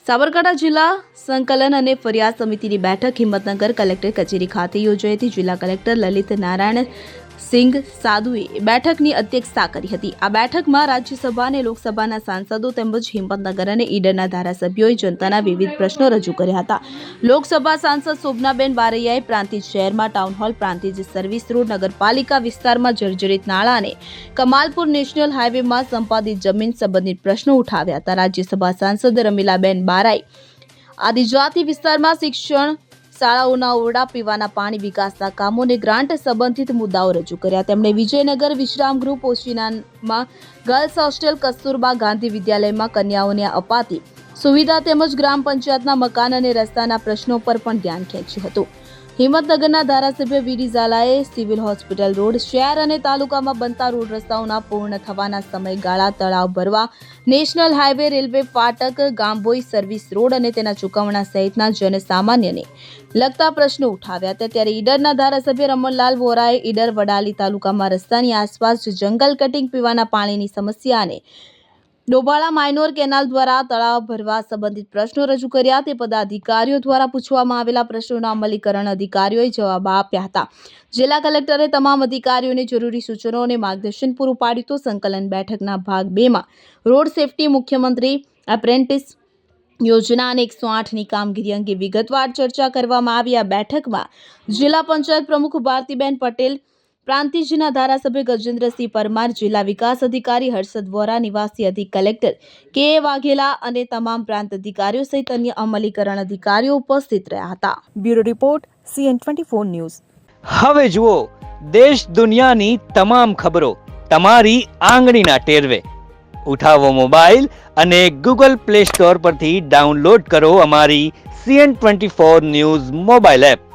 સાબરકાંઠા જિલ્લા સંકલન અને ફરિયાદ સમિતિની બેઠક હિંમતનગર કલેક્ટર કચેરી ખાતે યોજાઈ હતી. જિલ્લા કલેક્ટર લલિત નારાયણ સિંઘ સાધુએ બેઠકની અધ્યક્ષતા કરી હતી. આ બેઠકમાં રાજ્યસભા અને લોકસભાના સાંસદો તેમજ હિંમતનગર અને ઈડરના ધારાસભ્યોએ જનતાના વિવિધ પ્રશ્નો રજૂ કર્યા હતા. લોકસભા સાંસદ શોભનાબેન બારૈયાએ પ્રાંતિજ શહેરમાં town hall, Prantij service road, નગરપાલિકા વિસ્તારમાં જર્જરિત નાળા અને કમાલપુર નેશનલ હાઈવેમાં સંપાદિત જમીન સંબંધિત પ્રશ્નો ઉઠાવ્યા હતા. રાજ્યસભા સાંસદ રમીલાબેન બારાએ આદિજાતિ વિસ્તારમાં શિક્ષણ, શાળાઓના ઓરડા, પીવાના પાણી, વિકાસના કામો અને ગ્રાન્ટ સંબંધિત મુદ્દાઓ રજૂ કર્યા. તેમણે વિજયનગર વિશ્રામ ગૃહ, પોશીનામાં ગર્લ્સ હોસ્ટેલ, કસ્તુરબા ગાંધી વિદ્યાલયમાં કન્યાઓને અપાતી સુવિધા તેમજ ગ્રામ પંચાયતના મકાન અને રસ્તાના પ્રશ્નો પર પણ ધ્યાન ખેંચ્યું હતું. હિંમતનગરના ધારાસભ્ય વીડી ઝાલાએ સિવિલ હોસ્પિટલ રોડ, શહેર અને તાલુકામાં બનતા રોડ રસ્તાઓના પૂર્ણ થવાના સમયગાળા, તળાવ ભરવા, નેશનલ હાઈવે, રેલવે ફાટક, ગામભોઈ સર્વિસ રોડ અને તેના ચૂકવણા સહિતના જનસામાન્યને લગતા પ્રશ્નો ઉઠાવ્યા હતા. ત્યારે ઈડરના ધારાસભ્ય રમણલાલ વોરાએ ઈડર વડાલી તાલુકામાં રસ્તાની આસપાસ જંગલ કટિંગ, પીવાના પાણીની સમસ્યા અને ડોબાળા માઇનોર કેનાલ દ્વારા તળાવ ભરવા સંબંધિત પ્રશ્નો રજૂ કર્યા. તે પદાધિકારીઓ દ્વારા પૂછવામાં આવેલા પ્રશ્નોના અમલીકરણ અધિકારીઓએ જવાબ આપ્યા હતા. જિલ્લા કલેક્ટરે તમામ અધિકારીઓને જરૂરી સૂચનો અને માર્ગદર્શન પૂરું પાડ્યું હતું. સંકલન બેઠકના ભાગ 2માં રોડ સેફટી, મુખ્યમંત્રી એપ્રેન્ટિસ યોજના અને 108ની કામગીરી અંગે વિગતવાર ચર્ચા કરવામાં આવી. આ બેઠકમાં જિલ્લા પંચાયત પ્રમુખ ભારતીબેન પટેલ, પ્રાંતિજના ધારાસભ્ય ગજેન્દ્રસિંહ પરમાર, જિલ્લા વિકાસ અધિકારી હર્ષદ વોરા, નિવાસી અધિક કલેક્ટર કે વાઘેલા અને તમામ પ્રાંત અધિકારીઓ સહિત અન્ય અમલીકરણ અધિકારીઓ ઉપસ્થિત રહ્યા હતા. Bureau report CN24 news. હવે જુઓ દેશ દુનિયાની તમામ ખબરો તમારી આંગળીના ટેરવે. ઉઠાવો મોબાઈલ અને Google Play Store પરથી ડાઉનલોડ કરો અમારી CN24 ન્યૂઝ મોબાઈલ એપ.